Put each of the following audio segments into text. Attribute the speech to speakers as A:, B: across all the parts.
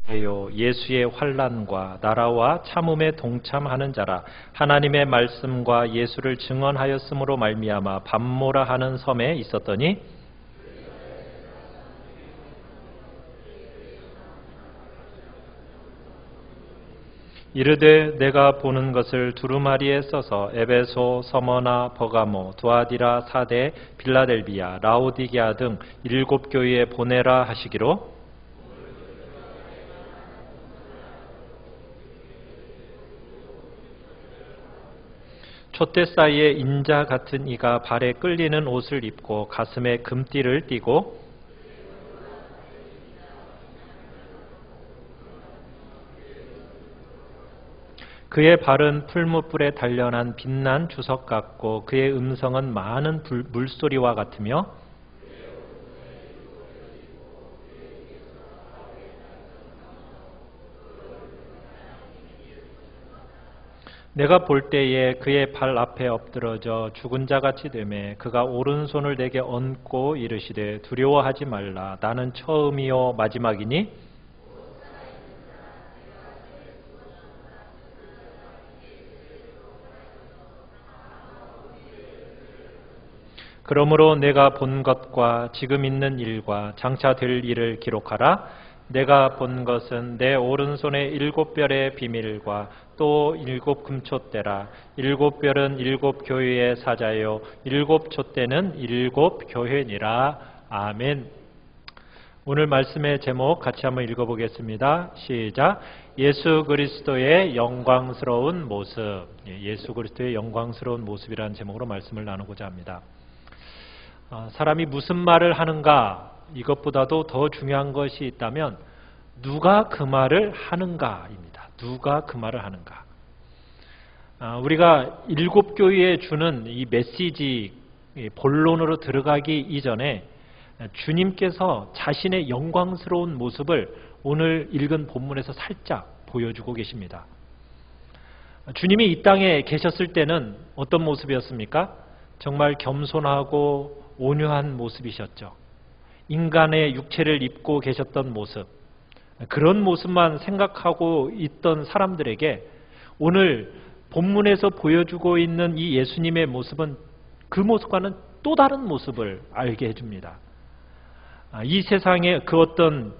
A: 주예요. 예수의 환난과 나라와 참음에 동참하는 자라. 하나님의 말씀과 예수를 증언하였으므로 말미암아 밤모라 하는 섬에 있었더니 이르되 내가 보는 것을 두루마리에 써서 에베소, 서머나, 버가모, 두아디라, 사데, 빌라델비아, 라오디게아 등 7 교회에 보내라 하시기로 촛대 사이에 인자 같은 이가 발에 끌리는 옷을 입고 가슴에 금띠를 띠고 그의 발은 풀무불에 단련한 빛난 주석 같고 그의 음성은 많은 물소리와 같으며 내가 볼 때에 그의 발 앞에 엎드러져 죽은 자같이 되매 그가 오른손을 내게 얹고 이르시되 두려워하지 말라. 나는 처음이요 마지막이니 그러므로 내가 본 것과 지금 있는 일과 장차 될 일을 기록하라. 내가 본 것은 내 오른손의 7별의 비밀과 또 7 금촛대라. 7별은 7 교회의 사자요 7 촛대는 7 교회니라. 아멘. 오늘 말씀의 제목 같이 한번 읽어보겠습니다. 시작. 예수 그리스도의 영광스러운 모습. 예수 그리스도의 영광스러운 모습이라는 제목으로 말씀을 나누고자 합니다. 사람이 무슨 말을 하는가, 이것보다도 더 중요한 것이 있다면 누가 그 말을 하는가입니다. 누가 그 말을 하는가. 우리가 7 교회에 주는 이 메시지 본론으로 들어가기 이전에 주님께서 자신의 영광스러운 모습을 오늘 읽은 본문에서 살짝 보여주고 계십니다. 주님이 이 땅에 계셨을 때는 어떤 모습이었습니까? 정말 겸손하고 온유한 모습이셨죠. 인간의 육체를 입고 계셨던 모습, 그런 모습만 생각하고 있던 사람들에게 오늘 본문에서 보여주고 있는 이 예수님의 모습은 그 모습과는 또 다른 모습을 알게 해줍니다. 이 세상의 그 어떤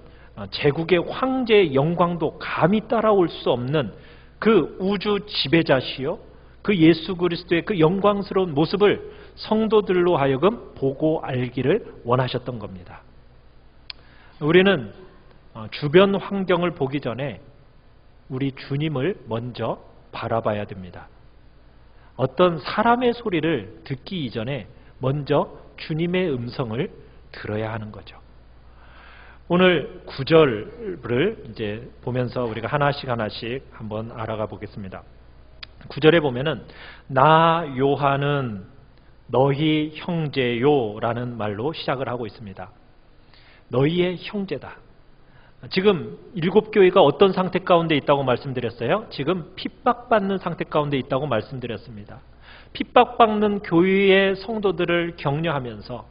A: 제국의 황제의 영광도 감히 따라올 수 없는 그 우주 지배자시요 그 예수 그리스도의 그 영광스러운 모습을 성도들로 하여금 보고 알기를 원하셨던 겁니다. 우리는 주변 환경을 보기 전에 우리 주님을 먼저 바라봐야 됩니다. 어떤 사람의 소리를 듣기 이전에 먼저 주님의 음성을 들어야 하는 거죠. 오늘 9절을 이제 보면서 우리가 하나씩 한번 알아가 보겠습니다. 9절에 보면은 나 요한은 너희 형제요 라는 말로 시작을 하고 있습니다. 너희의 형제다. 지금 7 교회가 어떤 상태 가운데 있다고 말씀드렸어요? 지금 핍박받는 상태 가운데 있다고 말씀드렸습니다. 핍박받는 교회의 성도들을 격려하면서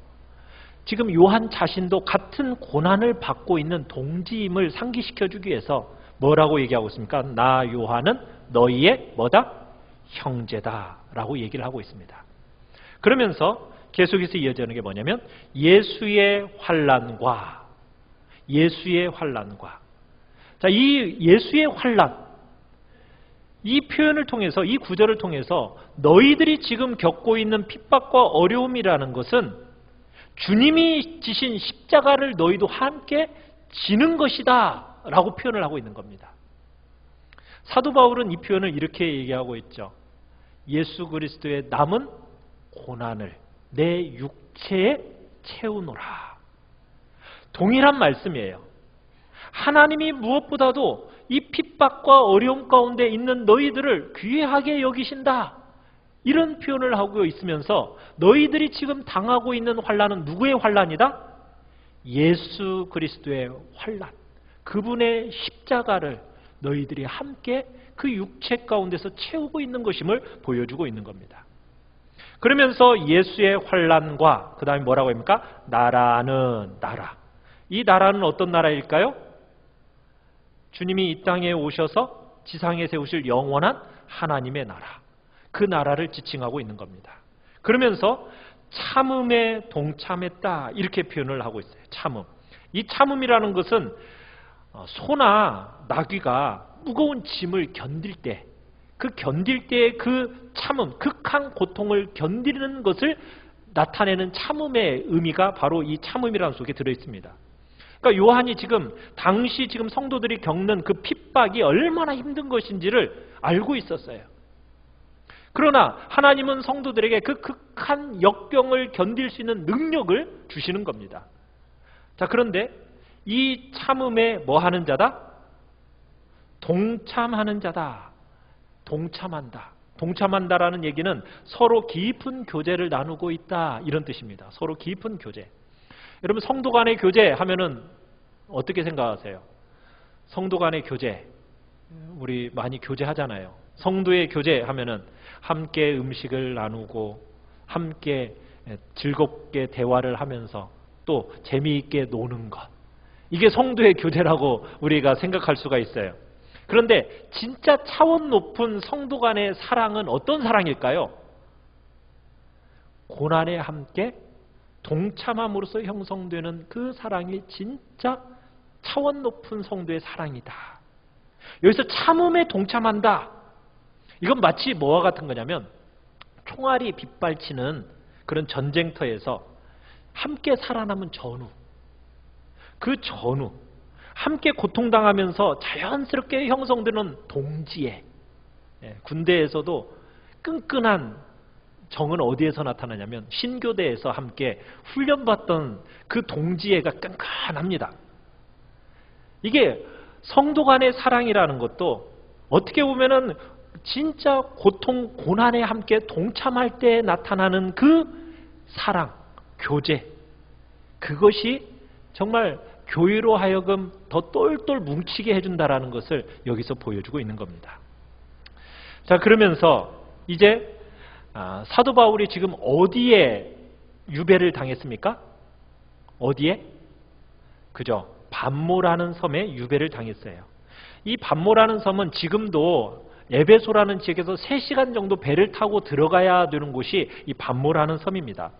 A: 지금 요한 자신도 같은 고난을 받고 있는 동지임을 상기시켜주기 위해서 뭐라고 얘기하고 있습니까? 나 요한은 너희의 뭐다? 형제다 라고 얘기를 하고 있습니다. 그러면서 계속해서 이어지는 게 뭐냐면 예수의 환난과 자, 이 예수의 환난, 이 표현을 통해서, 이 구절을 통해서 너희들이 지금 겪고 있는 핍박과 어려움이라는 것은 주님이 지신 십자가를 너희도 함께 지는 것이다 라고 표현을 하고 있는 겁니다. 사도 바울은 이 표현을 이렇게 얘기하고 있죠. 예수 그리스도의 남은 고난을 내 육체에 채우노라. 동일한 말씀이에요. 하나님이 무엇보다도 이 핍박과 어려움 가운데 있는 너희들을 귀하게 여기신다. 이런 표현을 하고 있으면서 너희들이 지금 당하고 있는 환난은 누구의 환난이다? 예수 그리스도의 환난. 그분의 십자가를 너희들이 함께 그 육체 가운데서 채우고 있는 것임을 보여주고 있는 겁니다. 그러면서 예수의 환난과 그 다음에 뭐라고 합니까? 나라는 나라. 이 나라는 어떤 나라일까요? 주님이 이 땅에 오셔서 지상에 세우실 영원한 하나님의 나라, 그 나라를 지칭하고 있는 겁니다. 그러면서 참음에 동참했다 이렇게 표현을 하고 있어요. 참음. 이 참음이라는 것은 소나 나귀가 무거운 짐을 견딜 때, 그 견딜 때의 그 참음, 극한 고통을 견디는 것을 나타내는 참음의 의미가 바로 이 참음이라는 속에 들어있습니다. 그러니까 요한이 지금 당시 지금 성도들이 겪는 그 핍박이 얼마나 힘든 것인지를 알고 있었어요. 그러나 하나님은 성도들에게 그 극한 역경을 견딜 수 있는 능력을 주시는 겁니다. 자, 그런데 이 참음에 뭐 하는 자다? 동참하는 자다. 동참한다. 동참한다라는 얘기는 서로 깊은 교제를 나누고 있다 이런 뜻입니다. 서로 깊은 교제. 여러분 성도 간의 교제 하면은 어떻게 생각하세요? 성도 간의 교제, 우리 많이 교제하잖아요. 성도의 교제 하면은 함께 음식을 나누고 함께 즐겁게 대화를 하면서 또 재미있게 노는 것, 이게 성도의 교제라고 우리가 생각할 수가 있어요. 그런데 진짜 차원 높은 성도 간의 사랑은 어떤 사랑일까요? 고난에 함께 동참함으로써 형성되는 그 사랑이 진짜 차원 높은 성도의 사랑이다. 여기서 참음에 동참한다. 이건 마치 뭐와 같은 거냐면 총알이 빗발치는 그런 전쟁터에서 함께 살아남은 전우, 그 전우, 함께 고통당하면서 자연스럽게 형성되는 동지애. 군대에서도 끈끈한 정은 어디에서 나타나냐면 신교대에서 함께 훈련받던 그 동지애가 끈끈합니다. 이게 성도 간의 사랑이라는 것도 어떻게 보면은 진짜 고통, 고난에 함께 동참할 때 나타나는 그 사랑, 교제, 그것이 정말 교회로 하여금 더 똘똘 뭉치게 해준다라는 것을 여기서 보여주고 있는 겁니다. 자, 그러면서 이제 사도 바울이 지금 어디에 유배를 당했습니까? 어디에? 그죠? 밤모라는 섬에 유배를 당했어요. 이 밤모라는 섬은 지금도 에베소라는 지역에서 3시간 정도 배를 타고 들어가야 되는 곳이 이 밤모라는 섬입니다.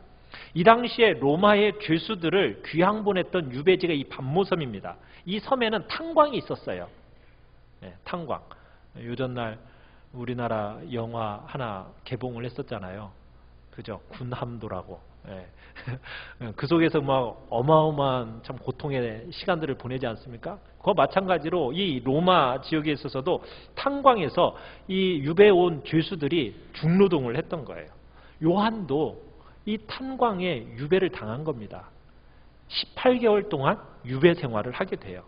A: 이 당시에 로마의 죄수들을 귀양 보냈던 유배지가 이 밤모섬입니다. 이 섬에는 탄광이 있었어요. 탄광. 요전날 우리나라 영화 하나 개봉을 했었잖아요. 그죠? 군함도라고. 그 속에서 막 어마어마한 참 고통의 시간들을 보내지 않습니까? 그와 마찬가지로 이 로마 지역에 있어서도 탄광에서 이 유배 온 죄수들이 중노동을 했던 거예요. 요한도 이 탄광에 유배를 당한 겁니다. 18개월 동안 유배 생활을 하게 돼요.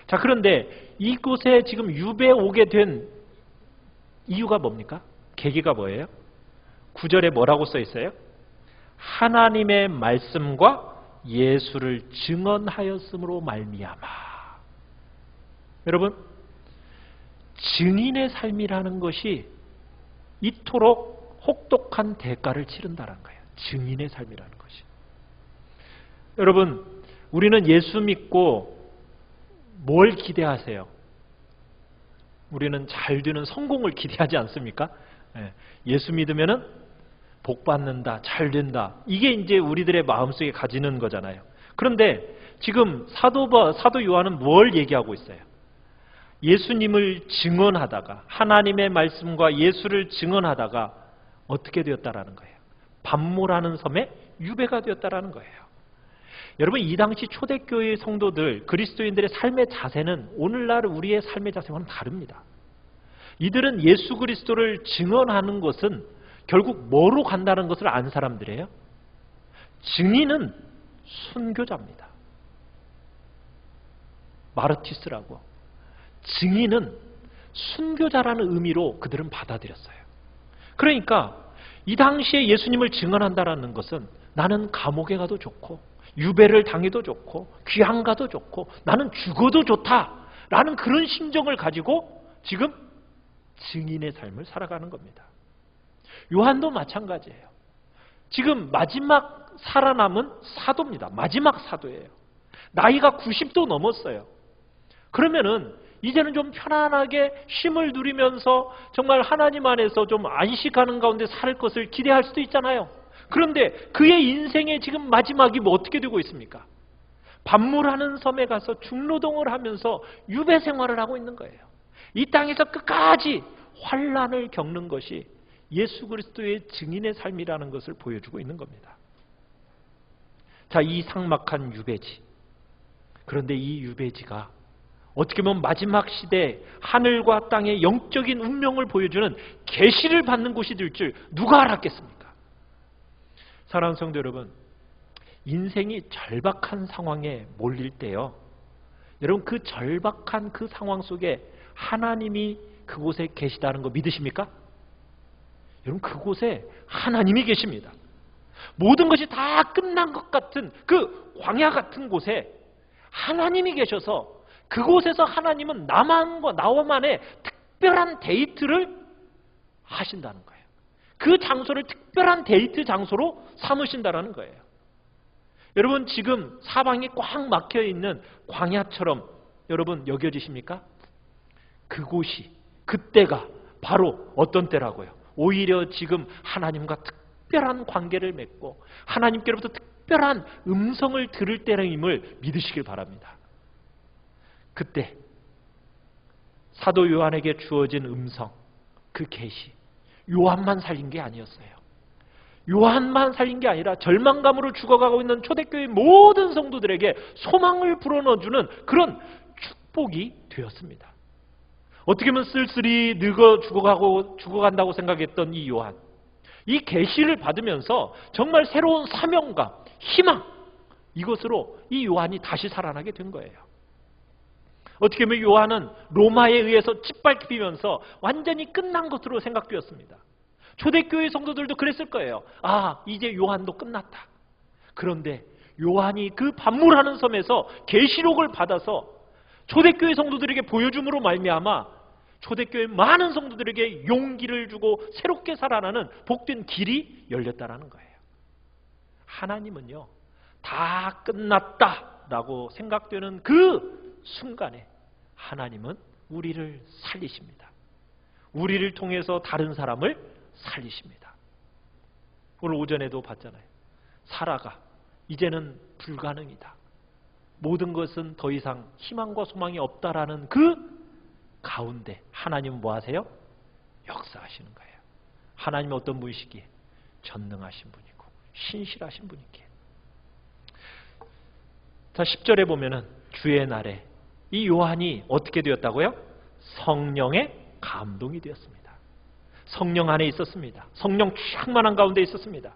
A: 자, 그런데 이곳에 지금 유배 오게 된 이유가 뭡니까? 계기가 뭐예요? 9절에 뭐라고 써 있어요? 하나님의 말씀과 예수를 증언하였으므로 말미암아. 여러분, 증인의 삶이라는 것이 이토록 혹독한 대가를 치른다는 거예요. 증인의 삶이라는 것이. 여러분, 우리는 예수 믿고 뭘 기대하세요? 우리는 잘 되는 성공을 기대하지 않습니까? 예수 믿으면은 복 받는다, 잘 된다. 이게 이제 우리들의 마음속에 가지는 거잖아요. 그런데 지금 사도 요한은 뭘 얘기하고 있어요? 예수님을 증언하다가, 하나님의 말씀과 예수를 증언하다가 어떻게 되었다라는 거예요? 밤모라는 섬에 유배가 되었다라는 거예요. 여러분, 이 당시 초대교회 성도들, 그리스도인들의 삶의 자세는 오늘날 우리의 삶의 자세와는 다릅니다. 이들은 예수 그리스도를 증언하는 것은 결국 뭐로 간다는 것을 안 사람들이에요? 증인은 순교자입니다. 마르티스라고. 증인은 순교자라는 의미로 그들은 받아들였어요. 그러니까 이 당시에 예수님을 증언한다는 것은 나는 감옥에 가도 좋고 유배를 당해도 좋고 귀양 가도 좋고 나는 죽어도 좋다라는 그런 심정을 가지고 지금 증인의 삶을 살아가는 겁니다. 요한도 마찬가지예요. 지금 마지막 살아남은 사도입니다. 마지막 사도예요. 나이가 90도 넘었어요. 그러면은 이제는 좀 편안하게 쉼을 누리면서 정말 하나님 안에서 좀 안식하는 가운데 살 것을 기대할 수도 있잖아요. 그런데 그의 인생의 지금 마지막이 뭐 어떻게 되고 있습니까? 밤물하는 섬에 가서 중노동을 하면서 유배 생활을 하고 있는 거예요. 이 땅에서 끝까지 환난을 겪는 것이 예수 그리스도의 증인의 삶이라는 것을 보여주고 있는 겁니다. 자, 이 삭막한 유배지. 그런데 이 유배지가 어떻게 보면 마지막 시대 하늘과 땅의 영적인 운명을 보여주는 계시를 받는 곳이 될 줄 누가 알았겠습니까? 사랑하는 성도 여러분, 인생이 절박한 상황에 몰릴 때요, 여러분 그 절박한 그 상황 속에 하나님이 그곳에 계시다는 거 믿으십니까? 여러분 그곳에 하나님이 계십니다. 모든 것이 다 끝난 것 같은 그 광야 같은 곳에 하나님이 계셔서 그곳에서 하나님은 나와만의 특별한 데이트를 하신다는 거예요. 그 장소를 특별한 데이트 장소로 삼으신다는 거예요. 여러분 지금 사방이 꽉 막혀 있는 광야처럼 여러분 여겨지십니까? 그곳이 그때가 바로 어떤 때라고요? 오히려 지금 하나님과 특별한 관계를 맺고 하나님께로부터 특별한 음성을 들을 때임을 믿으시길 바랍니다. 그때 사도 요한에게 주어진 음성, 그 계시, 요한만 살린 게 아니었어요. 요한만 살린 게 아니라 절망감으로 죽어가고 있는 초대교회 모든 성도들에게 소망을 불어넣어주는 그런 축복이 되었습니다. 어떻게 보면 쓸쓸히 늙어 죽어간다고 생각했던 이 요한, 이 계시를 받으면서 정말 새로운 사명감, 희망, 이것으로 이 요한이 다시 살아나게 된 거예요. 어떻게 보면 요한은 로마에 의해서 짓밟히면서 완전히 끝난 것으로 생각되었습니다. 초대교회 성도들도 그랬을 거예요. 아, 이제 요한도 끝났다. 그런데 요한이 그 밤물하는 섬에서 계시록을 받아서 초대교회 성도들에게 보여줌으로 말미암아 초대교회 많은 성도들에게 용기를 주고 새롭게 살아나는 복된 길이 열렸다라는 거예요. 하나님은요, 다 끝났다라고 생각되는 그 순간에 하나님은 우리를 살리십니다. 우리를 통해서 다른 사람을 살리십니다. 오늘 오전에도 봤잖아요. 사라가 이제는 불가능이다. 모든 것은 더 이상 희망과 소망이 없다라는 그 가운데 하나님은 뭐 하세요? 역사하시는 거예요. 하나님은 어떤 분이시기에? 전능하신 분이고 신실하신 분이기에. 자, 10절에 보면은 주의 날에 이 요한이 어떻게 되었다고요? 성령의 감동이 되었습니다. 성령 안에 있었습니다. 성령 충만한 가운데 있었습니다.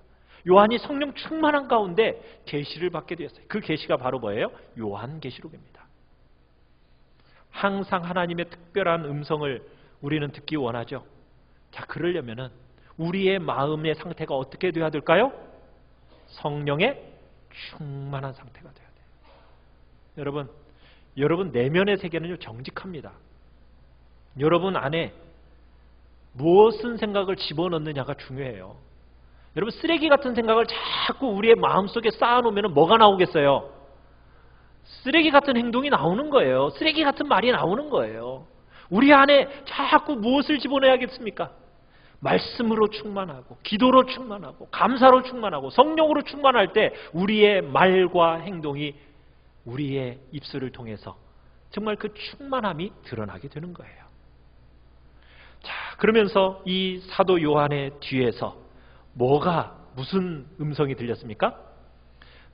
A: 요한이 성령 충만한 가운데 계시를 받게 되었어요. 그 계시가 바로 뭐예요? 요한계시록입니다. 항상 하나님의 특별한 음성을 우리는 듣기 원하죠. 자, 그러려면은 우리의 마음의 상태가 어떻게 되어야 될까요? 성령의 충만한 상태가 되어야 돼요. 여러분 내면의 세계는요, 정직합니다. 여러분 안에 무엇은 생각을 집어넣느냐가 중요해요. 여러분 쓰레기 같은 생각을 자꾸 우리의 마음속에 쌓아놓으면 뭐가 나오겠어요? 쓰레기 같은 행동이 나오는 거예요. 쓰레기 같은 말이 나오는 거예요. 우리 안에 자꾸 무엇을 집어넣어야겠습니까? 말씀으로 충만하고 기도로 충만하고 감사로 충만하고 성령으로 충만할 때 우리의 말과 행동이 우리의 입술을 통해서 정말 그 충만함이 드러나게 되는 거예요. 자, 그러면서 이 사도 요한의 뒤에서 무슨 음성이 들렸습니까?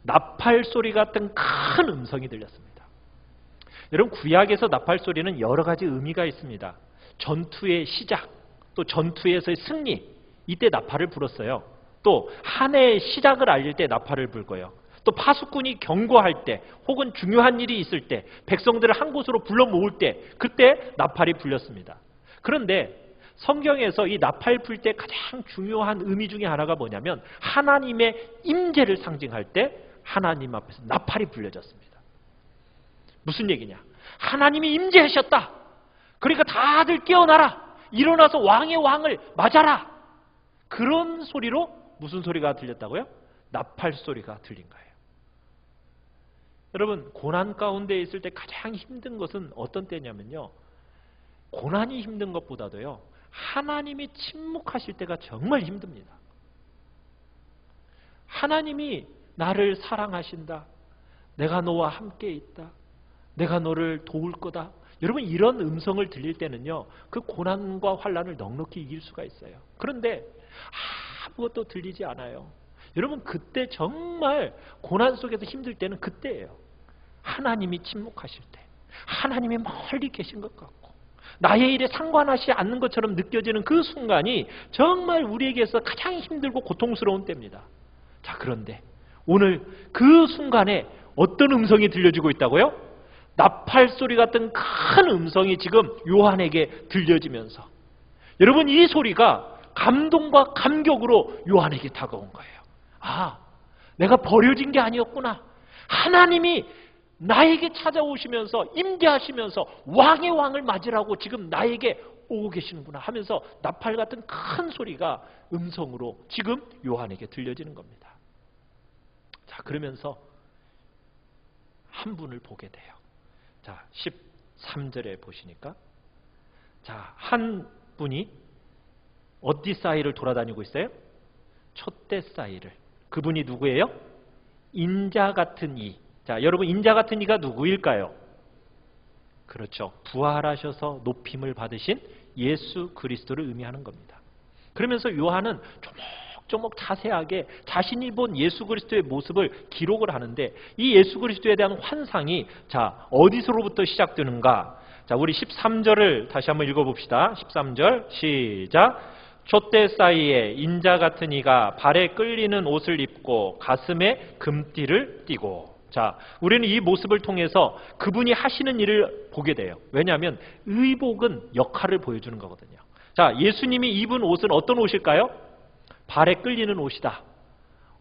A: 나팔 소리 같은 큰 음성이 들렸습니다. 여러분 구약에서 나팔 소리는 여러 가지 의미가 있습니다. 전투의 시작, 또 전투에서의 승리, 이때 나팔을 불었어요. 또 한 해의 시작을 알릴 때 나팔을 불고요. 또 파수꾼이 경고할 때 혹은 중요한 일이 있을 때 백성들을 한 곳으로 불러 모을 때 그때 나팔이 불렸습니다. 그런데 성경에서 이 나팔 불 때 가장 중요한 의미 중에 하나가 뭐냐면 하나님의 임재를 상징할 때 하나님 앞에서 나팔이 불려졌습니다. 무슨 얘기냐? 하나님이 임재하셨다. 그러니까 다들 깨어나라. 일어나서 왕의 왕을 맞아라. 그런 소리로 무슨 소리가 들렸다고요? 나팔 소리가 들린 거예요. 여러분 고난 가운데 있을 때 가장 힘든 것은 어떤 때냐면요, 고난이 힘든 것보다도요, 하나님이 침묵하실 때가 정말 힘듭니다. 하나님이 나를 사랑하신다. 내가 너와 함께 있다. 내가 너를 도울 거다. 여러분, 이런 음성을 들릴 때는요, 그 고난과 환난을 넉넉히 이길 수가 있어요. 그런데 아무것도 들리지 않아요. 여러분, 그때 정말 고난 속에서 힘들 때는 그때예요. 하나님이 침묵하실 때, 하나님이 멀리 계신 것 같고 나의 일에 상관하지 않는 것처럼 느껴지는 그 순간이 정말 우리에게서 가장 힘들고 고통스러운 때입니다. 자, 그런데 오늘 그 순간에 어떤 음성이 들려지고 있다고요? 나팔 소리 같은 큰 음성이 지금 요한에게 들려지면서, 여러분, 이 소리가 감동과 감격으로 요한에게 다가온 거예요. 아, 내가 버려진 게 아니었구나. 하나님이 나에게 찾아오시면서 임재하시면서 왕의 왕을 맞으라고 지금 나에게 오고 계시는구나 하면서 나팔 같은 큰 소리가 음성으로 지금 요한에게 들려지는 겁니다. 자, 그러면서 한 분을 보게 돼요. 자, 13절에 보시니까, 자, 한 분이 어디 사이를 돌아다니고 있어요? 촛대 사이를. 그분이 누구예요? 인자 같은 이. 자, 여러분, 인자 같은 이가 누구일까요? 그렇죠. 부활하셔서 높임을 받으신 예수 그리스도를 의미하는 겁니다. 그러면서 요한은 조목조목 자세하게 자신이 본 예수 그리스도의 모습을 기록을 하는데, 이 예수 그리스도에 대한 환상이 자, 어디서로부터 시작되는가? 자, 우리 13절을 다시 한번 읽어봅시다. 13절 시작. 촛대 사이에 인자 같은 이가 발에 끌리는 옷을 입고 가슴에 금띠를 띠고. 자, 우리는 이 모습을 통해서 그분이 하시는 일을 보게 돼요. 왜냐하면 의복은 역할을 보여주는 거거든요. 자, 예수님이 입은 옷은 어떤 옷일까요? 발에 끌리는 옷이다.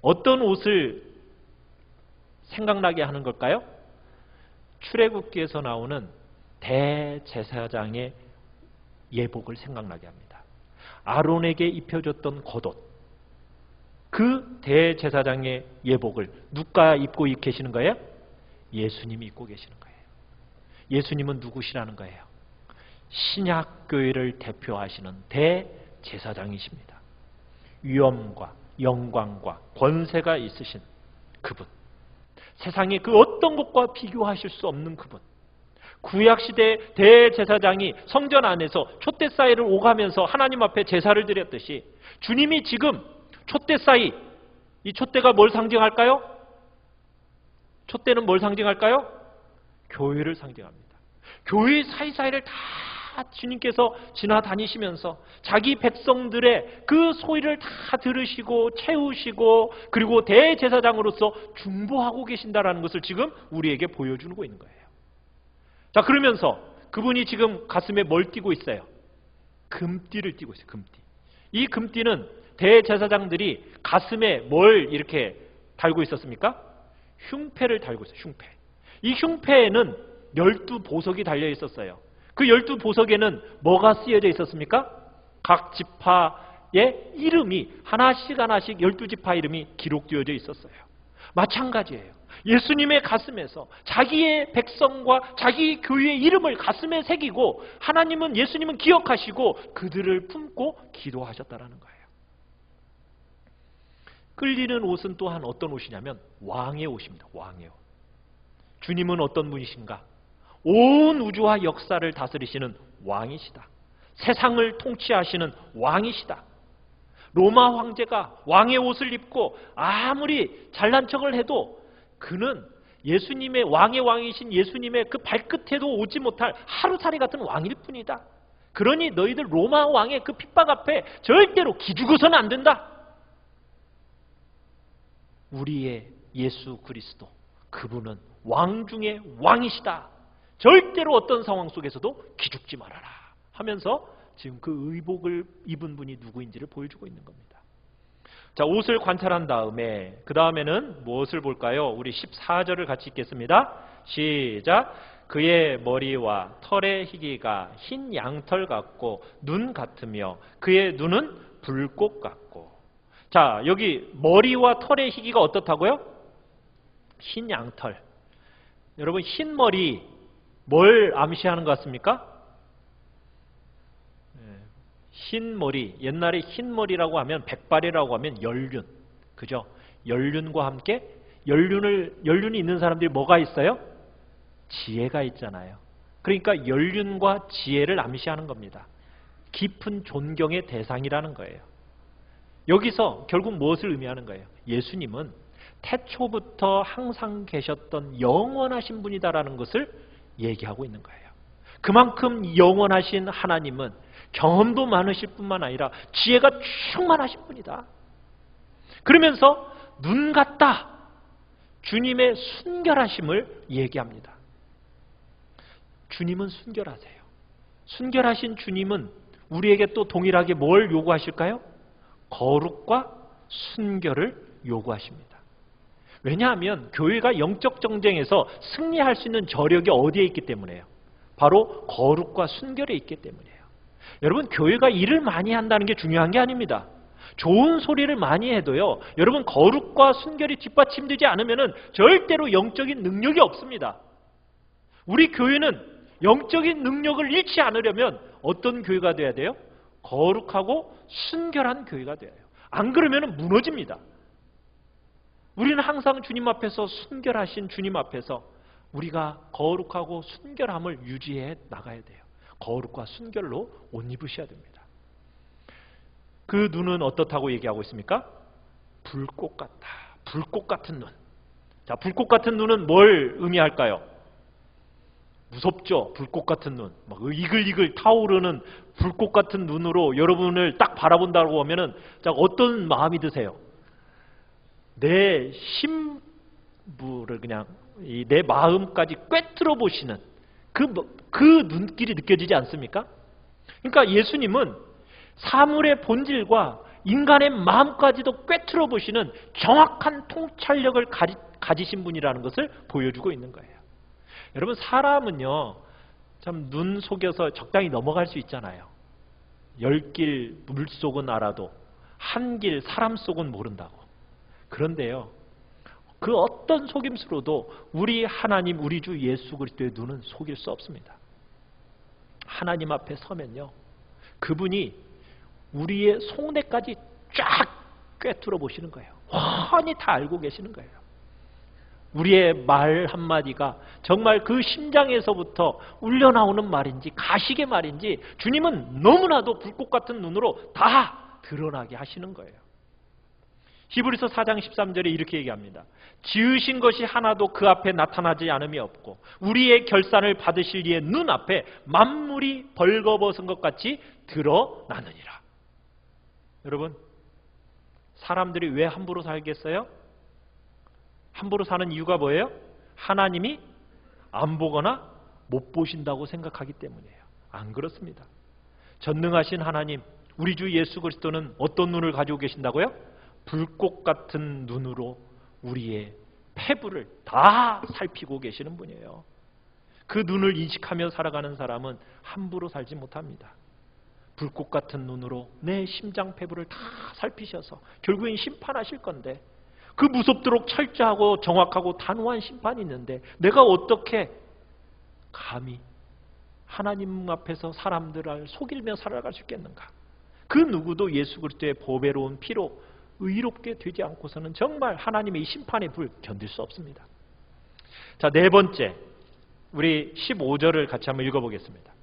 A: 어떤 옷을 생각나게 하는 걸까요? 출애굽기에서 나오는 대제사장의 예복을 생각나게 합니다. 아론에게 입혀줬던 겉옷, 그 대제사장의 예복을 누가 입고 계시는 거예요? 예수님이 입고 계시는 거예요. 예수님은 누구시라는 거예요? 신약교회를 대표하시는 대제사장이십니다. 위엄과 영광과 권세가 있으신 그분, 세상의 그 어떤 것과 비교하실 수 없는 그분, 구약시대 대제사장이 성전 안에서 촛대 사이를 오가면서 하나님 앞에 제사를 드렸듯이, 주님이 지금 촛대 사이, 이 촛대가 뭘 상징할까요? 촛대는 뭘 상징할까요? 교회를 상징합니다. 교회 사이사이를 다 주님께서 지나다니시면서 자기 백성들의 그 소리를 다 들으시고 채우시고, 그리고 대제사장으로서 중보하고 계신다라는 것을 지금 우리에게 보여주고 있는 거예요. 자, 그러면서 그분이 지금 가슴에 뭘 띠고 있어요? 금띠를 띠고 있어요. 금띠. 이 금띠는 대제사장들이 가슴에 뭘 이렇게 달고 있었습니까? 흉패를 달고 있어요. 흉패. 이 흉패에는 12보석이 달려 있었어요. 그 12보석에는 뭐가 쓰여져 있었습니까? 각 지파의 이름이 하나씩 하나씩 12지파 이름이 기록되어져 있었어요. 마찬가지예요. 예수님의 가슴에서 자기의 백성과 자기 교회의 이름을 가슴에 새기고, 하나님은, 예수님은 기억하시고 그들을 품고 기도하셨다라는 거예요. 끌리는 옷은 또한 어떤 옷이냐면 왕의 옷입니다. 왕의 옷. 주님은 어떤 분이신가? 온 우주와 역사를 다스리시는 왕이시다. 세상을 통치하시는 왕이시다. 로마 황제가 왕의 옷을 입고 아무리 잘난 척을 해도 그는 예수님의, 왕의 왕이신 예수님의 그 발끝에도 오지 못할 하루살이 같은 왕일 뿐이다. 그러니 너희들 로마 왕의 그 핍박 앞에 절대로 기죽어서는 안 된다. 우리의 예수 그리스도, 그분은 왕 중에 왕이시다. 절대로 어떤 상황 속에서도 기죽지 말아라 하면서 지금 그 의복을 입은 분이 누구인지를 보여주고 있는 겁니다. 자, 옷을 관찰한 다음에 그 다음에는 무엇을 볼까요? 우리 14절을 같이 읽겠습니다. 시작. 그의 머리와 털의 희기가 흰 양털 같고 눈 같으며 그의 눈은 불꽃 같고. 자, 여기 머리와 털의 희기가 어떻다고요? 흰 양털. 여러분, 흰 머리 뭘 암시하는 것 같습니까? 흰 머리, 옛날에 흰 머리라고 하면 백발이라고 하면 연륜, 그죠? 연륜과 함께 연륜이 있는 사람들이 뭐가 있어요? 지혜가 있잖아요. 그러니까 연륜과 지혜를 암시하는 겁니다. 깊은 존경의 대상이라는 거예요. 여기서 결국 무엇을 의미하는 거예요? 예수님은 태초부터 항상 계셨던 영원하신 분이다라는 것을 얘기하고 있는 거예요. 그만큼 영원하신 하나님은 경험도 많으실 뿐만 아니라 지혜가 충만하신 분이다. 그러면서 눈 같다. 주님의 순결하심을 얘기합니다. 주님은 순결하세요. 순결하신 주님은 우리에게 또 동일하게 뭘 요구하실까요? 거룩과 순결을 요구하십니다. 왜냐하면 교회가 영적 정쟁에서 승리할 수 있는 저력이 어디에 있기 때문에요? 바로 거룩과 순결에 있기 때문이에요. 여러분, 교회가 일을 많이 한다는 게 중요한 게 아닙니다. 좋은 소리를 많이 해도요, 여러분 거룩과 순결이 뒷받침되지 않으면 절대로 영적인 능력이 없습니다. 우리 교회는 영적인 능력을 잃지 않으려면 어떤 교회가 돼야 돼요? 거룩하고 순결한 교회가 돼야 해요. 안 그러면 무너집니다. 우리는 항상 주님 앞에서 순결하신 주님 앞에서 우리가 거룩하고 순결함을 유지해 나가야 돼요. 거룩과 순결로 옷 입으셔야 됩니다. 그 눈은 어떻다고 얘기하고 있습니까? 불꽃 같다. 불꽃 같은 눈. 자, 불꽃 같은 눈은 뭘 의미할까요? 무섭죠? 불꽃 같은 눈. 막 이글이글 타오르는 불꽃 같은 눈으로 여러분을 딱 바라본다고 하면은 자, 어떤 마음이 드세요? 내 심부를 그냥 내 마음까지 꿰뚫어 보시는 그 눈길이 느껴지지 않습니까? 그러니까 예수님은 사물의 본질과 인간의 마음까지도 꿰뚫어 보시는 정확한 통찰력을 가지신 분이라는 것을 보여주고 있는 거예요. 여러분, 사람은요 참 눈 속여서 적당히 넘어갈 수 있잖아요. 10길 물속은 알아도 한 길 사람 속은 모른다고. 그런데요, 그 어떤 속임수로도 우리 하나님, 우리 주 예수 그리스도의 눈은 속일 수 없습니다. 하나님 앞에 서면요, 그분이 우리의 속내까지 쫙 꿰뚫어 보시는 거예요. 훤히 다 알고 계시는 거예요. 우리의 말 한마디가 정말 그 심장에서부터 울려나오는 말인지 가식의 말인지 주님은 너무나도 불꽃 같은 눈으로 다 드러나게 하시는 거예요. 히브리서 4장 13절에 이렇게 얘기합니다. 지으신 것이 하나도 그 앞에 나타나지 않음이 없고 우리의 결산을 받으실 이의 눈앞에 만물이 벌거벗은 것 같이 드러나느니라. 여러분, 사람들이 왜 함부로 살겠어요? 함부로 사는 이유가 뭐예요? 하나님이 안 보거나 못 보신다고 생각하기 때문이에요. 안 그렇습니다. 전능하신 하나님, 우리 주 예수 그리스도는 어떤 눈을 가지고 계신다고요? 불꽃 같은 눈으로 우리의 폐부를 다 살피고 계시는 분이에요. 그 눈을 인식하며 살아가는 사람은 함부로 살지 못합니다. 불꽃 같은 눈으로 내 심장 폐부를 다 살피셔서 결국엔 심판하실 건데, 그 무섭도록 철저하고 정확하고 단호한 심판이 있는데 내가 어떻게 감히 하나님 앞에서 사람들을 속이며 살아갈 수 있겠는가? 그 누구도 예수 그리스도의 보배로운 피로 의롭게 되지 않고서는 정말 하나님의 이 심판의 불 견딜 수 없습니다. 자, 네 번째, 우리 15절을 같이 한번 읽어보겠습니다.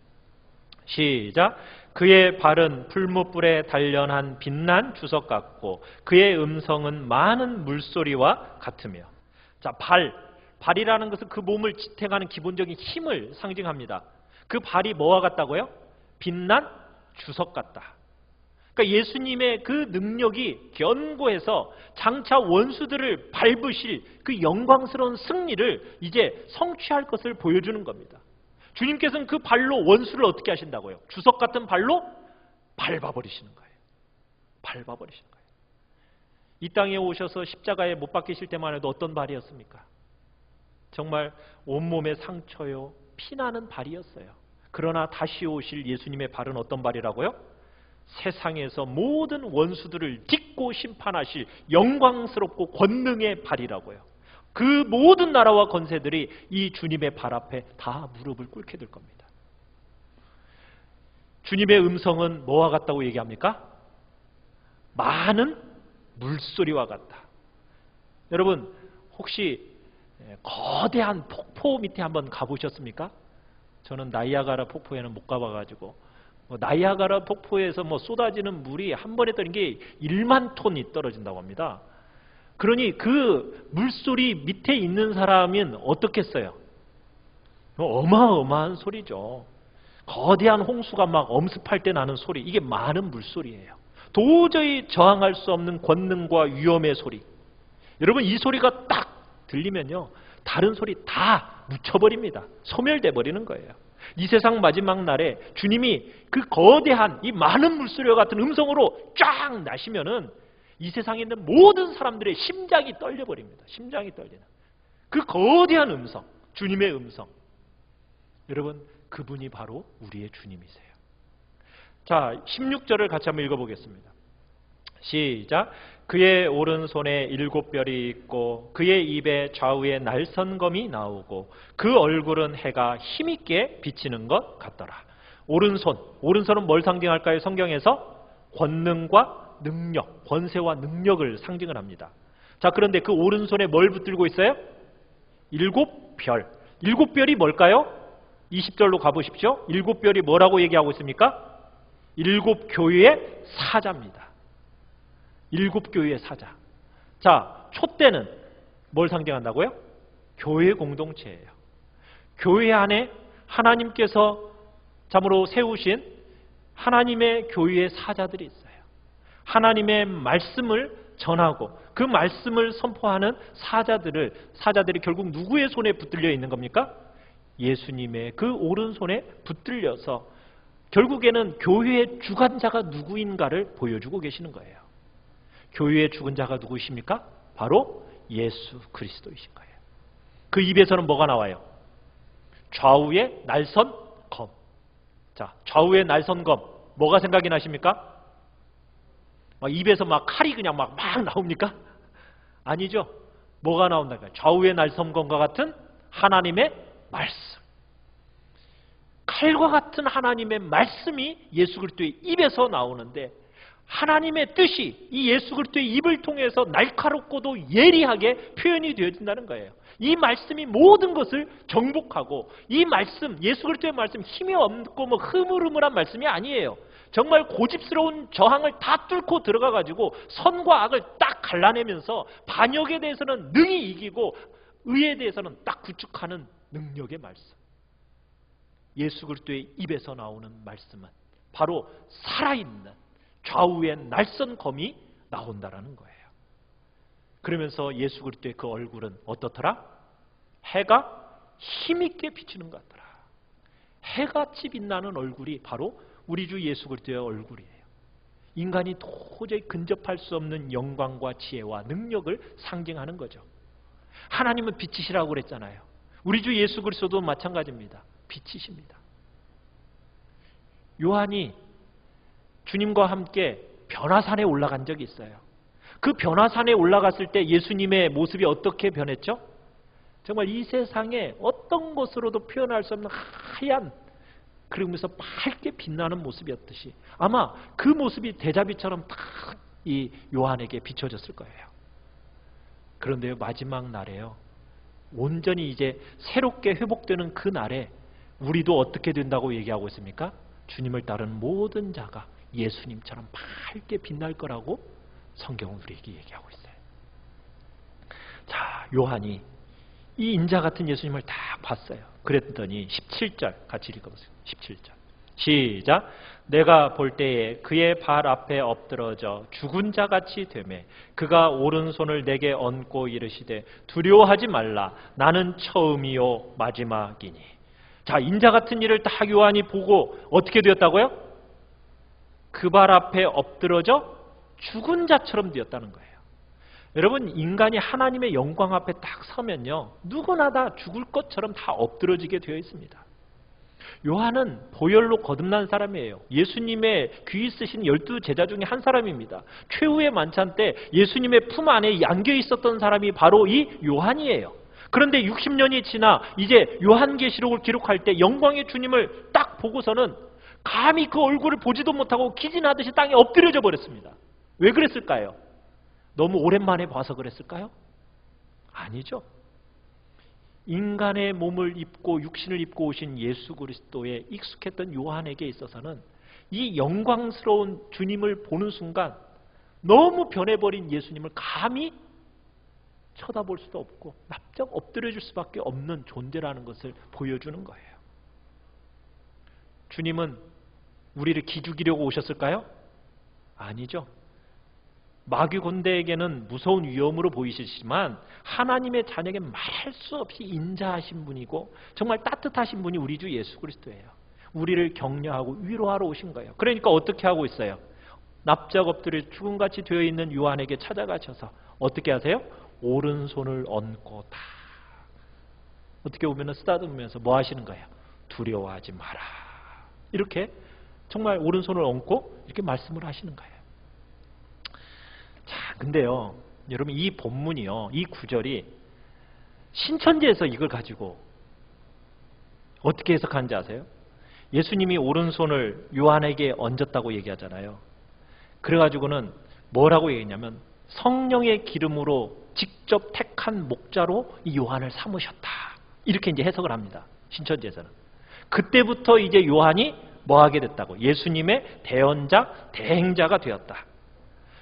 A: 시작. 그의 발은 풀무불에 단련한 빛난 주석 같고 그의 음성은 많은 물소리와 같으며. 자, 발이라는 것은 그 몸을 지탱하는 기본적인 힘을 상징합니다. 그 발이 뭐와 같다고요? 빛난 주석 같다. 그러니까 예수님의 그 능력이 견고해서 장차 원수들을 밟으실 그 영광스러운 승리를 이제 성취할 것을 보여주는 겁니다. 주님께서는 그 발로 원수를 어떻게 하신다고요? 주석 같은 발로 밟아버리시는 거예요. 밟아버리시는 거예요. 이 땅에 오셔서 십자가에 못 박히실 때만 해도 어떤 발이었습니까? 정말 온몸에 상처요, 피나는 발이었어요. 그러나 다시 오실 예수님의 발은 어떤 발이라고요? 세상에서 모든 원수들을 딛고 심판하실 영광스럽고 권능의 발이라고요. 그 모든 나라와 권세들이 이 주님의 발 앞에 다 무릎을 꿇게 될 겁니다. 주님의 음성은 뭐와 같다고 얘기합니까? 많은 물소리와 같다. 여러분 혹시 거대한 폭포 밑에 한번 가보셨습니까? 저는 나이아가라 폭포에는 못 가봐가지고 나이아가라 폭포에서 쏟아지는 물이 한 번에 떨어진 게 1만 톤이 떨어진다고 합니다. 그러니 그 물소리 밑에 있는 사람은 어떻겠어요? 어마어마한 소리죠. 거대한 홍수가 막 엄습할 때 나는 소리, 이게 많은 물소리예요. 도저히 저항할 수 없는 권능과 위험의 소리. 여러분 이 소리가 딱 들리면요 다른 소리 다 묻혀버립니다. 소멸돼 버리는 거예요. 이 세상 마지막 날에 주님이 그 거대한 이 많은 물소리와 같은 음성으로 쫙 나시면은 이 세상에 있는 모든 사람들의 심장이 떨려버립니다. 심장이 떨리는 그 거대한 음성, 주님의 음성. 여러분 그분이 바로 우리의 주님이세요. 자, 16절을 같이 한번 읽어보겠습니다. 시작. 그의 오른손에 7별이 있고 그의 입에 좌우에 날선검이 나오고 그 얼굴은 해가 힘있게 비치는 것 같더라. 오른손은 뭘 상징할까요? 성경에서 권능과 능력, 권세와 능력을 상징을 합니다. 자, 그런데 그 오른손에 뭘 붙들고 있어요? 7별. 7별이 뭘까요? 20절로 가보십시오. 7별이 뭐라고 얘기하고 있습니까? 7교회의 사자입니다. 7교회의 사자. 자, 촛대는 뭘 상징한다고요? 교회 공동체예요. 교회 안에 하나님께서 참으로 세우신 하나님의 교회의 사자들이 있어요. 하나님의 말씀을 전하고 그 말씀을 선포하는 사자들이 결국 누구의 손에 붙들려 있는 겁니까? 예수님의 그 오른손에 붙들려서 결국에는 교회의 주관자가 누구인가를 보여주고 계시는 거예요. 교회의 주관자가 누구이십니까? 바로 예수 그리스도이신 거예요. 그 입에서는 뭐가 나와요? 좌우의 날선 검. 자, 좌우의 날선 검. 뭐가 생각이 나십니까? 입에서 막 칼이 그냥 막 나옵니까? 아니죠. 뭐가 나온다고요? 좌우의 날선 검과 같은 하나님의 말씀. 칼과 같은 하나님의 말씀이 예수 그리스도의 입에서 나오는데 하나님의 뜻이 이 예수 그리스도의 입을 통해서 날카롭고도 예리하게 표현이 되어진다는 거예요. 이 말씀이 모든 것을 정복하고 이 말씀, 예수 그리스도의 말씀 힘이 없고 흐물흐물한 말씀이 아니에요. 정말 고집스러운 저항을 다 뚫고 들어가가지고 선과 악을 딱 갈라내면서 반역에 대해서는 능히 이기고 의에 대해서는 딱 구축하는 능력의 말씀. 예수 그리스도의 입에서 나오는 말씀은 바로 살아있는 좌우의 날선 검이 나온다라는 거예요. 그러면서 예수 그리스도의 그 얼굴은 어떻더라? 해가 힘있게 비치는 것 같더라. 해같이 빛나는 얼굴이 바로 우리 주 예수 그리스도의 얼굴이에요. 인간이 도저히 근접할 수 없는 영광과 지혜와 능력을 상징하는 거죠. 하나님은 빛이시라고 그랬잖아요. 우리 주 예수 그리스도도 마찬가지입니다. 빛이십니다. 요한이 주님과 함께 변화산에 올라간 적이 있어요. 그 변화산에 올라갔을 때 예수님의 모습이 어떻게 변했죠? 정말 이 세상에 어떤 것으로도 표현할 수 없는 하얀, 그러면서 밝게 빛나는 모습이었듯이 아마 그 모습이 대자비처럼 딱 이 요한에게 비춰졌을 거예요. 그런데요, 마지막 날에요, 온전히 이제 새롭게 회복되는 그 날에 우리도 어떻게 된다고 얘기하고 있습니까? 주님을 따르는 모든 자가 예수님처럼 밝게 빛날 거라고 성경은 우리에게 얘기하고 있어요. 자, 요한이 이 인자 같은 예수님을 다 봤어요. 그랬더니 17절 같이 읽어보세요. 17절 시작. 내가 볼 때에 그의 발 앞에 엎드러져 죽은 자같이 되매 그가 오른손을 내게 얹고 이르시되 두려워하지 말라. 나는 처음이요 마지막이니. 자, 인자 같은 일을 딱 요한이 보고 어떻게 되었다고요? 그 발 앞에 엎드러져 죽은 자처럼 되었다는 거예요. 여러분, 인간이 하나님의 영광 앞에 딱 서면요, 누구나 다 죽을 것처럼 다 엎드러지게 되어 있습니다. 요한은 보혈로 거듭난 사람이에요. 예수님의 귀 쓰신 12제자 중에 한 사람입니다. 최후의 만찬 때 예수님의 품 안에 안겨 있었던 사람이 바로 이 요한이에요. 그런데 60년이 지나 이제 요한계시록을 기록할 때 영광의 주님을 딱 보고서는 감히 그 얼굴을 보지도 못하고 기진하듯이 땅에 엎드려져 버렸습니다. 왜 그랬을까요? 너무 오랜만에 봐서 그랬을까요? 아니죠. 인간의 몸을 입고 육신을 입고 오신 예수 그리스도에 익숙했던 요한에게 있어서는 이 영광스러운 주님을 보는 순간 너무 변해버린 예수님을 감히 쳐다볼 수도 없고 납작 엎드려줄 수밖에 없는 존재라는 것을 보여주는 거예요. 주님은 우리를 기죽이려고 오셨을까요? 아니죠. 마귀 군대에게는 무서운 위험으로 보이시지만 하나님의 자녀에게 말할 수 없이 인자하신 분이고 정말 따뜻하신 분이 우리 주 예수 그리스도예요. 우리를 격려하고 위로하러 오신 거예요. 그러니까 어떻게 하고 있어요? 납작 엎드려 죽음같이 되어 있는 요한에게 찾아가셔서 어떻게 하세요? 오른손을 얹고 다 어떻게 보면 쓰다듬으면서 뭐 하시는 거예요? 두려워하지 마라. 이렇게 정말 오른손을 얹고 이렇게 말씀을 하시는 거예요. 자, 근데요, 여러분 이 본문이요, 이 구절이 신천지에서 이걸 가지고 어떻게 해석하는지 아세요? 예수님이 오른손을 요한에게 얹었다고 얘기하잖아요. 그래가지고는 뭐라고 얘기했냐면 성령의 기름으로 직접 택한 목자로 이 요한을 삼으셨다. 이렇게 이제 해석을 합니다. 신천지에서는. 그때부터 이제 요한이 뭐 하게 됐다고? 예수님의 대언자, 대행자가 되었다.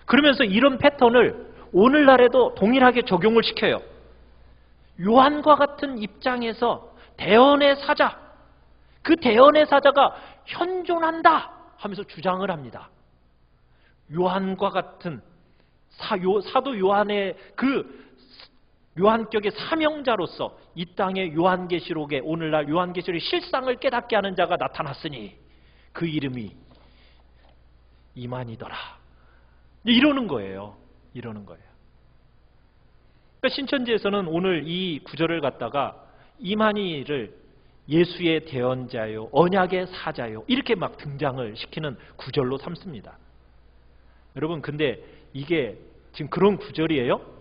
A: 그러면서 이런 패턴을 오늘날에도 동일하게 적용을 시켜요. 요한과 같은 입장에서 대언의 사자, 그 대언의 사자가 현존한다 하면서 주장을 합니다. 요한과 같은 사도 요한의 그 요한격의 사명자로서 이 땅의 요한계시록에 오늘날 요한계시록의 실상을 깨닫게 하는 자가 나타났으니 그 이름이 이만희더라. 이러는 거예요. 이러는 거예요. 그러니까 신천지에서는 오늘 이 구절을 갖다가 이만희를 예수의 대언자요, 언약의 사자요 이렇게 막 등장을 시키는 구절로 삼습니다. 여러분 근데 이게 지금 그런 구절이에요?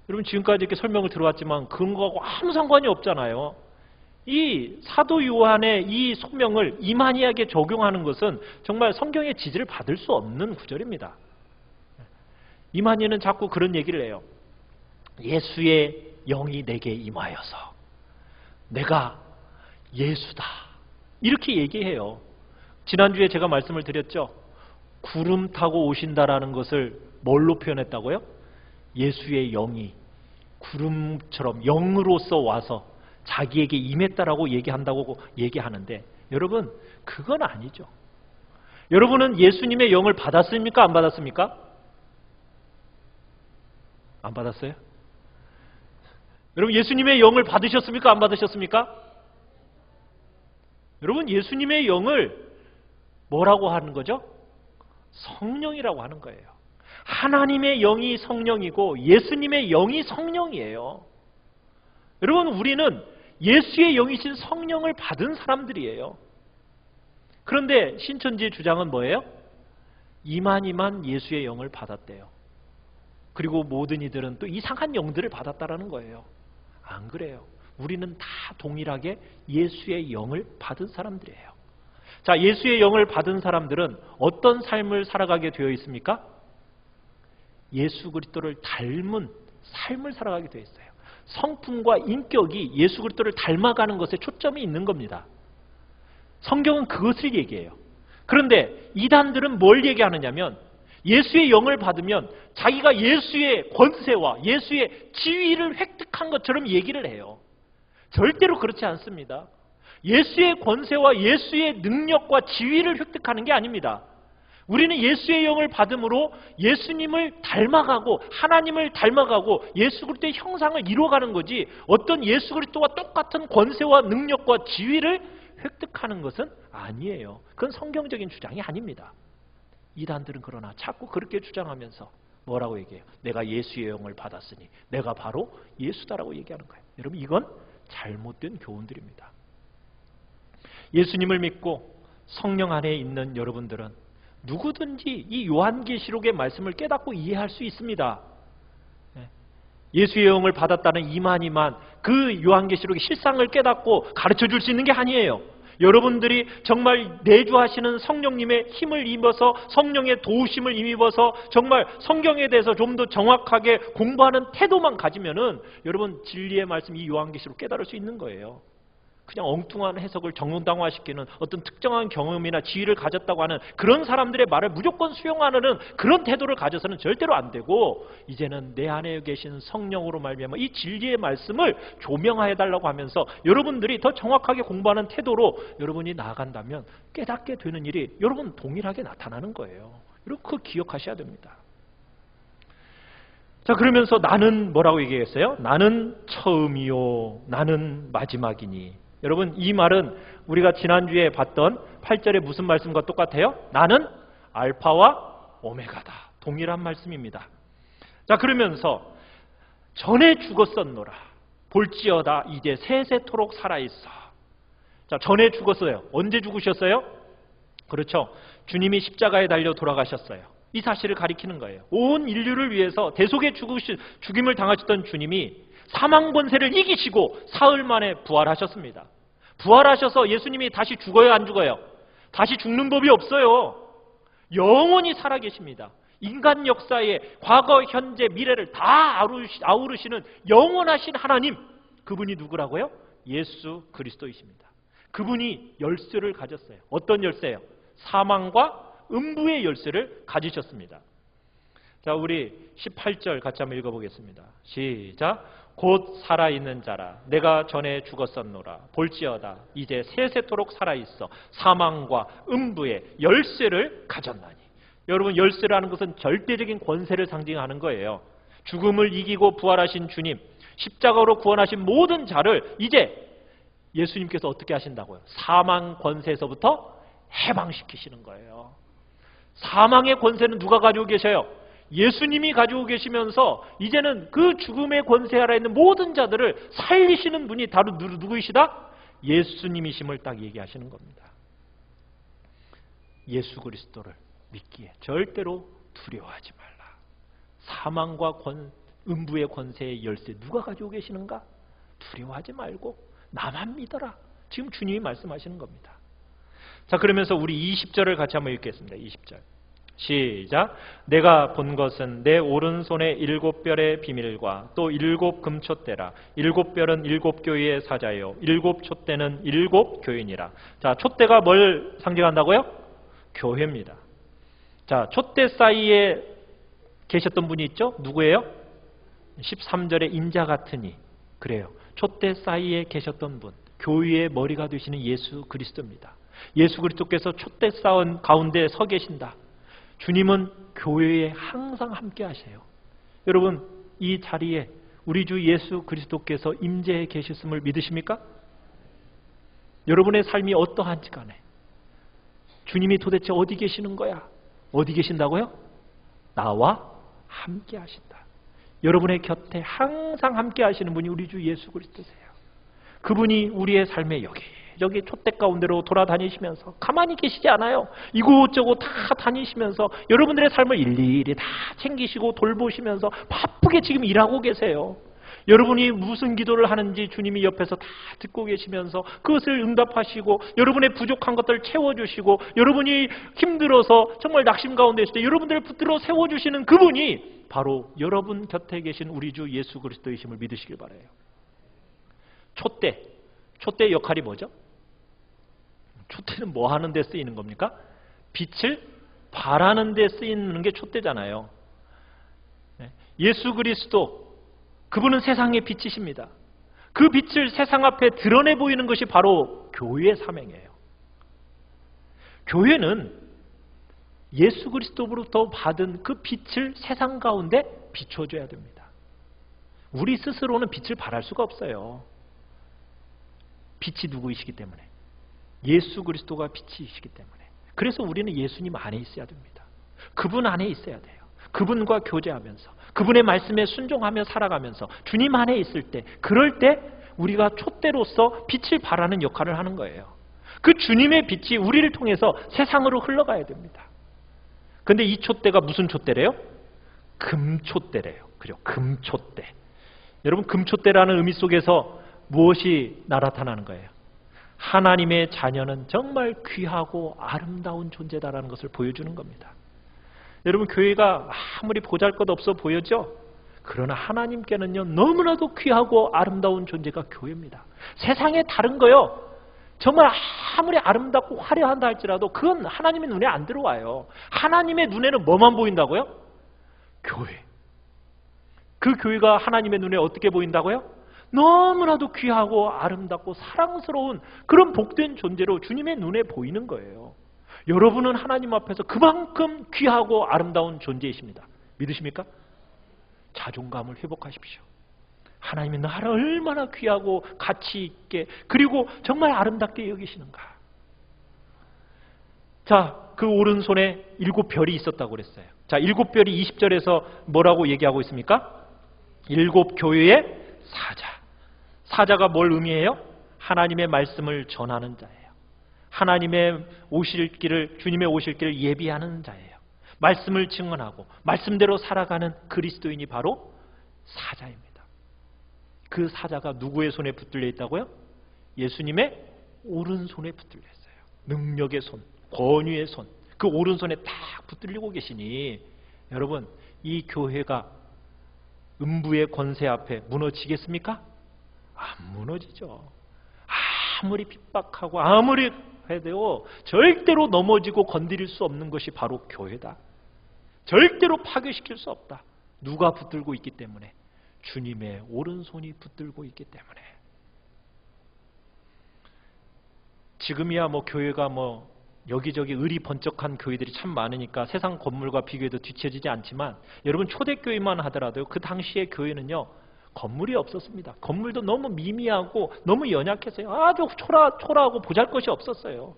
A: 여러분 지금까지 이렇게 설명을 들어왔지만 그런 거하고 아무 상관이 없잖아요. 이 사도 요한의 이 소명을 이만희에게 적용하는 것은 정말 성경의 지지를 받을 수 없는 구절입니다. 이만희는 자꾸 그런 얘기를 해요. 예수의 영이 내게 임하여서 내가 예수다. 이렇게 얘기해요. 지난주에 제가 말씀을 드렸죠. 구름 타고 오신다라는 것을 뭘로 표현했다고요? 예수의 영이 구름처럼 영으로서 와서 자기에게 임했다라고 얘기한다고 얘기하는데 여러분 그건 아니죠. 여러분은 예수님의 영을 받았습니까? 안 받았습니까? 안 받았어요? 여러분 예수님의 영을 받으셨습니까? 안 받으셨습니까? 여러분 예수님의 영을 뭐라고 하는 거죠? 성령이라고 하는 거예요. 하나님의 영이 성령이고 예수님의 영이 성령이에요. 여러분 우리는 예수의 영이신 성령을 받은 사람들이에요. 그런데 신천지의 주장은 뭐예요? 이만희만 예수의 영을 받았대요. 그리고 모든 이들은 또 이상한 영들을 받았다라는 거예요. 안 그래요. 우리는 다 동일하게 예수의 영을 받은 사람들이에요. 자, 예수의 영을 받은 사람들은 어떤 삶을 살아가게 되어 있습니까? 예수 그리스도를 닮은 삶을 살아가게 되어 있어요. 성품과 인격이 예수 그리스도를 닮아가는 것에 초점이 있는 겁니다. 성경은 그것을 얘기해요. 그런데 이단들은 뭘 얘기하느냐면 예수의 영을 받으면 자기가 예수의 권세와 예수의 지위를 획득한 것처럼 얘기를 해요. 절대로 그렇지 않습니다. 예수의 권세와 예수의 능력과 지위를 획득하는 게 아닙니다. 우리는 예수의 영을 받음으로 예수님을 닮아가고 하나님을 닮아가고 예수 그리스도의 형상을 이루어가는 거지 어떤 예수 그리스도와 똑같은 권세와 능력과 지위를 획득하는 것은 아니에요. 그건 성경적인 주장이 아닙니다. 이단들은 그러나 자꾸 그렇게 주장하면서 뭐라고 얘기해요? 내가 예수의 영을 받았으니 내가 바로 예수다라고 얘기하는 거예요. 여러분 이건 잘못된 교훈들입니다. 예수님을 믿고 성령 안에 있는 여러분들은 누구든지 이 요한계시록의 말씀을 깨닫고 이해할 수 있습니다. 예수의 영을 받았다는 이만희만 그 요한계시록의 실상을 깨닫고 가르쳐 줄 수 있는 게 아니에요. 여러분들이 정말 내주하시는 성령님의 힘을 입어서 성령의 도우심을 입어서 정말 성경에 대해서 좀 더 정확하게 공부하는 태도만 가지면은 여러분 진리의 말씀 이 요한계시로 깨달을 수 있는 거예요. 그냥 엉뚱한 해석을 정당화시키는 어떤 특정한 경험이나 지위를 가졌다고 하는 그런 사람들의 말을 무조건 수용하는 그런 태도를 가져서는 절대로 안 되고, 이제는 내 안에 계신 성령으로 말미암아 이 진리의 말씀을 조명하여달라고 하면서 여러분들이 더 정확하게 공부하는 태도로 여러분이 나아간다면 깨닫게 되는 일이 여러분 동일하게 나타나는 거예요. 여러분 그거 기억하셔야 됩니다. 자, 그러면서 나는 뭐라고 얘기했어요? 나는 처음이요 나는 마지막이니. 여러분 이 말은 우리가 지난주에 봤던 8절에 무슨 말씀과 똑같아요? 나는 알파와 오메가다. 동일한 말씀입니다. 자, 그러면서 전에 죽었었노라 볼지어다 이제 세세토록 살아있어. 자, 전에 죽었어요. 언제 죽으셨어요? 그렇죠. 주님이 십자가에 달려 돌아가셨어요. 이 사실을 가리키는 거예요. 온 인류를 위해서 대속의 죽임을 당하셨던 주님이 사망 권세를 이기시고 사흘 만에 부활하셨습니다. 부활하셔서 예수님이 다시 죽어요, 안 죽어요? 다시 죽는 법이 없어요. 영원히 살아계십니다. 인간 역사의 과거, 현재, 미래를 다 아우르시는 영원하신 하나님, 그분이 누구라고요? 예수 그리스도이십니다. 그분이 열쇠를 가졌어요. 어떤 열쇠예요? 사망과 음부의 열쇠를 가지셨습니다. 자, 우리 18절 같이 한번 읽어보겠습니다. 시작. 곧 살아있는 자라 내가 전에 죽었었노라 볼지어다 이제 세세토록 살아있어 사망과 음부의 열쇠를 가졌나니. 여러분 열쇠라는 것은 절대적인 권세를 상징하는 거예요. 죽음을 이기고 부활하신 주님, 십자가로 구원하신 모든 자를 이제 예수님께서 어떻게 하신다고요? 사망 권세에서부터 해방시키시는 거예요. 사망의 권세는 누가 가지고 계셔요? 예수님이 가지고 계시면서 이제는 그 죽음의 권세 아래 있는 모든 자들을 살리시는 분이 바로 누구이시다? 예수님이심을 딱 얘기하시는 겁니다. 예수 그리스도를 믿기에 절대로 두려워하지 말라. 사망과 음부의 권세의 열쇠 누가 가지고 계시는가? 두려워하지 말고 나만 믿어라. 지금 주님이 말씀하시는 겁니다. 자, 그러면서 우리 20절을 같이 한번 읽겠습니다. 20절. 시작. 내가 본 것은 내 오른손에 7별의 비밀과 또 7 금촛대라. 7별은 7 교회의 사자요 7 촛대는 7 교인이라. 자, 촛대가 뭘 상징한다고요? 교회입니다. 자, 촛대 사이에 계셨던 분이 있죠? 누구예요? 13절에 인자 같으니. 그래요. 촛대 사이에 계셨던 분, 교회의 머리가 되시는 예수 그리스도입니다. 예수 그리스도께서 촛대 싸운 가운데 서 계신다. 주님은 교회에 항상 함께 하세요. 여러분 이 자리에 우리 주 예수 그리스도께서 임재해 계셨음을 믿으십니까? 여러분의 삶이 어떠한지 간에 주님이 도대체 어디 계시는 거야? 어디 계신다고요? 나와 함께 하신다. 여러분의 곁에 항상 함께 하시는 분이 우리 주 예수 그리스도세요. 그분이 우리의 삶에 여기 촛대 가운데로 돌아다니시면서 가만히 계시지 않아요. 이곳저곳 다 다니시면서 여러분들의 삶을 일일이 다 챙기시고 돌보시면서 바쁘게 지금 일하고 계세요. 여러분이 무슨 기도를 하는지 주님이 옆에서 다 듣고 계시면서 그것을 응답하시고 여러분의 부족한 것들을 채워주시고 여러분이 힘들어서 정말 낙심 가운데 있을 때 여러분들을 붙들어 세워주시는 그분이 바로 여러분 곁에 계신 우리 주 예수 그리스도이심을 믿으시길 바라요. 촛대의 역할이 뭐죠? 촛대는 뭐 하는 데 쓰이는 겁니까? 빛을 발하는 데 쓰이는 게 촛대잖아요. 예수 그리스도, 그분은 세상의 빛이십니다. 그 빛을 세상 앞에 드러내 보이는 것이 바로 교회의 사명이에요. 교회는 예수 그리스도로부터 받은 그 빛을 세상 가운데 비춰줘야 됩니다. 우리 스스로는 빛을 발할 수가 없어요. 빛이 누구이시기 때문에, 예수 그리스도가 빛이시기 때문에. 그래서 우리는 예수님 안에 있어야 됩니다. 그분 안에 있어야 돼요. 그분과 교제하면서 그분의 말씀에 순종하며 살아가면서 주님 안에 있을 때, 그럴 때 우리가 촛대로서 빛을 발하는 역할을 하는 거예요. 그 주님의 빛이 우리를 통해서 세상으로 흘러가야 됩니다. 그런데 이 촛대가 무슨 촛대래요? 금촛대래요. 그죠? 금촛대. 여러분 금촛대라는 의미 속에서 무엇이 나타나는 거예요? 하나님의 자녀는 정말 귀하고 아름다운 존재다라는 것을 보여주는 겁니다. 여러분, 교회가 아무리 보잘것없어 보여죠? 그러나 하나님께는요, 너무나도 귀하고 아름다운 존재가 교회입니다. 세상에 다른 거요, 정말 아무리 아름답고 화려한다 할지라도 그건 하나님의 눈에 안 들어와요. 하나님의 눈에는 뭐만 보인다고요? 교회. 그 교회가 하나님의 눈에 어떻게 보인다고요? 너무나도 귀하고 아름답고 사랑스러운 그런 복된 존재로 주님의 눈에 보이는 거예요. 여러분은 하나님 앞에서 그만큼 귀하고 아름다운 존재이십니다. 믿으십니까? 자존감을 회복하십시오. 하나님이 나를 얼마나 귀하고 가치 있게 그리고 정말 아름답게 여기시는가. 자, 그 오른손에 7별이 있었다고 그랬어요. 자, 7별이 20절에서 뭐라고 얘기하고 있습니까? 7 교회의 사자. 사자가 뭘 의미해요? 하나님의 말씀을 전하는 자예요. 하나님의 오실 길을, 주님의 오실 길을 예비하는 자예요. 말씀을 증언하고 말씀대로 살아가는 그리스도인이 바로 사자입니다. 그 사자가 누구의 손에 붙들려 있다고요? 예수님의 오른손에 붙들려 있어요. 능력의 손, 권위의 손, 그 오른손에 딱 붙들리고 계시니 여러분, 이 교회가 음부의 권세 앞에 무너지겠습니까? 안 무너지죠. 아무리 핍박하고 아무리 해도 절대로 넘어지고 건드릴 수 없는 것이 바로 교회다. 절대로 파괴시킬 수 없다. 누가 붙들고 있기 때문에? 주님의 오른손이 붙들고 있기 때문에. 지금이야 뭐 교회가 뭐 여기저기 의리 번쩍한 교회들이 참 많으니까 세상 건물과 비교해도 뒤처지지 않지만, 여러분 초대교회만 하더라도 그 당시의 교회는요, 건물이 없었습니다. 건물도 너무 미미하고 너무 연약했어요. 아주 초라하고 보잘것이 없었어요.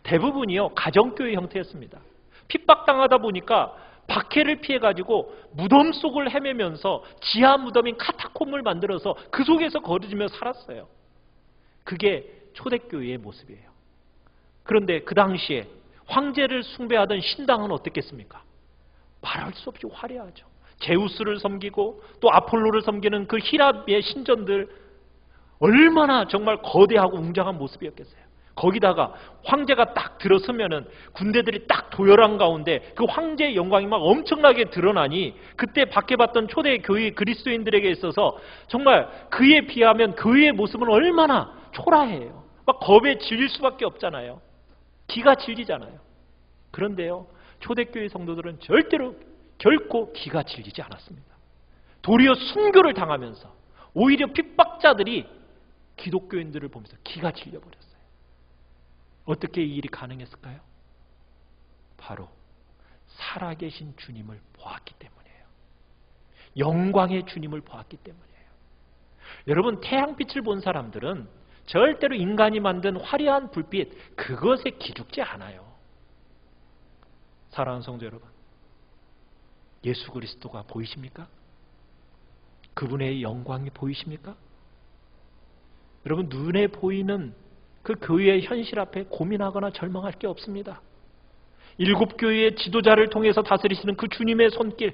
A: 대부분이요, 가정교회 형태였습니다. 핍박당하다 보니까 박해를 피해가지고 무덤 속을 헤매면서 지하 무덤인 카타콤을 만들어서 그 속에서 거르지며 살았어요. 그게 초대교회의 모습이에요. 그런데 그 당시에 황제를 숭배하던 신당은 어땠겠습니까? 말할 수 없이 화려하죠. 제우스를 섬기고 또 아폴로를 섬기는 그 히랍의 신전들, 얼마나 정말 거대하고 웅장한 모습이었겠어요. 거기다가 황제가 딱 들어서면은 군대들이 딱 도열한 가운데 그 황제의 영광이 막 엄청나게 드러나니, 그때 박해받던 초대 교회 그리스도인들에게 있어서 정말 그에 비하면 교회의 모습은 얼마나 초라해요. 막 겁에 질릴 수밖에 없잖아요. 기가 질리잖아요. 그런데요, 초대교회 성도들은 절대로 결코 기가 질리지 않았습니다. 도리어 순교를 당하면서 오히려 핍박자들이 기독교인들을 보면서 기가 질려버렸어요. 어떻게 이 일이 가능했을까요? 바로 살아계신 주님을 보았기 때문이에요. 영광의 주님을 보았기 때문이에요. 여러분, 태양빛을 본 사람들은 절대로 인간이 만든 화려한 불빛, 그것에 기죽지 않아요. 사랑하는 성도 여러분, 예수 그리스도가 보이십니까? 그분의 영광이 보이십니까? 여러분, 눈에 보이는 그 교회의 현실 앞에 고민하거나 절망할 게 없습니다. 7 교회의 지도자를 통해서 다스리시는 그 주님의 손길,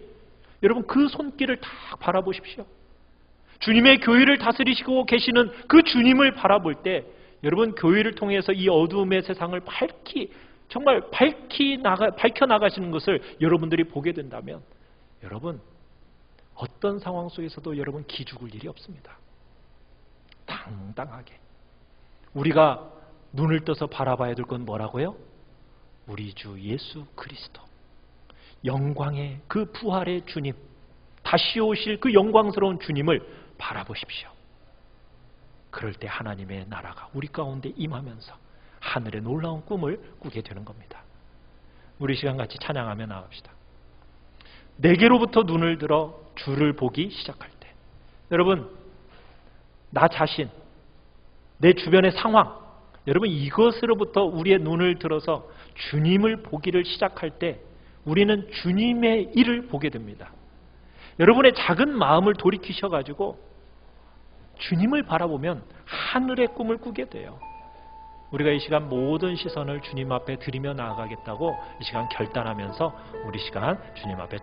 A: 여러분 그 손길을 다 바라보십시오. 주님의 교회를 다스리시고 계시는 그 주님을 바라볼 때, 여러분 교회를 통해서 이 어두움의 세상을 정말 밝혀 나가시는 것을 여러분들이 보게 된다면, 여러분 어떤 상황 속에서도 여러분 기죽을 일이 없습니다. 당당하게 우리가 눈을 떠서 바라봐야 될 건 뭐라고요? 우리 주 예수 그리스도, 영광의 그 부활의 주님, 다시 오실 그 영광스러운 주님을 바라보십시오. 그럴 때 하나님의 나라가 우리 가운데 임하면서 하늘의 놀라운 꿈을 꾸게 되는 겁니다. 우리 시간 같이 찬양하며 나갑시다. 내게로부터 눈을 들어 주를 보기 시작할 때, 여러분 나 자신, 내 주변의 상황, 여러분 이것으로부터 우리의 눈을 들어서 주님을 보기를 시작할 때 우리는 주님의 일을 보게 됩니다. 여러분의 작은 마음을 돌이키셔가지고 주님을 바라보면 하늘의 꿈을 꾸게 돼요. 우리가 이 시간 모든 시선을 주님 앞에 드리며 나아가겠다고 이 시간 결단하면서 우리 시간 주님 앞에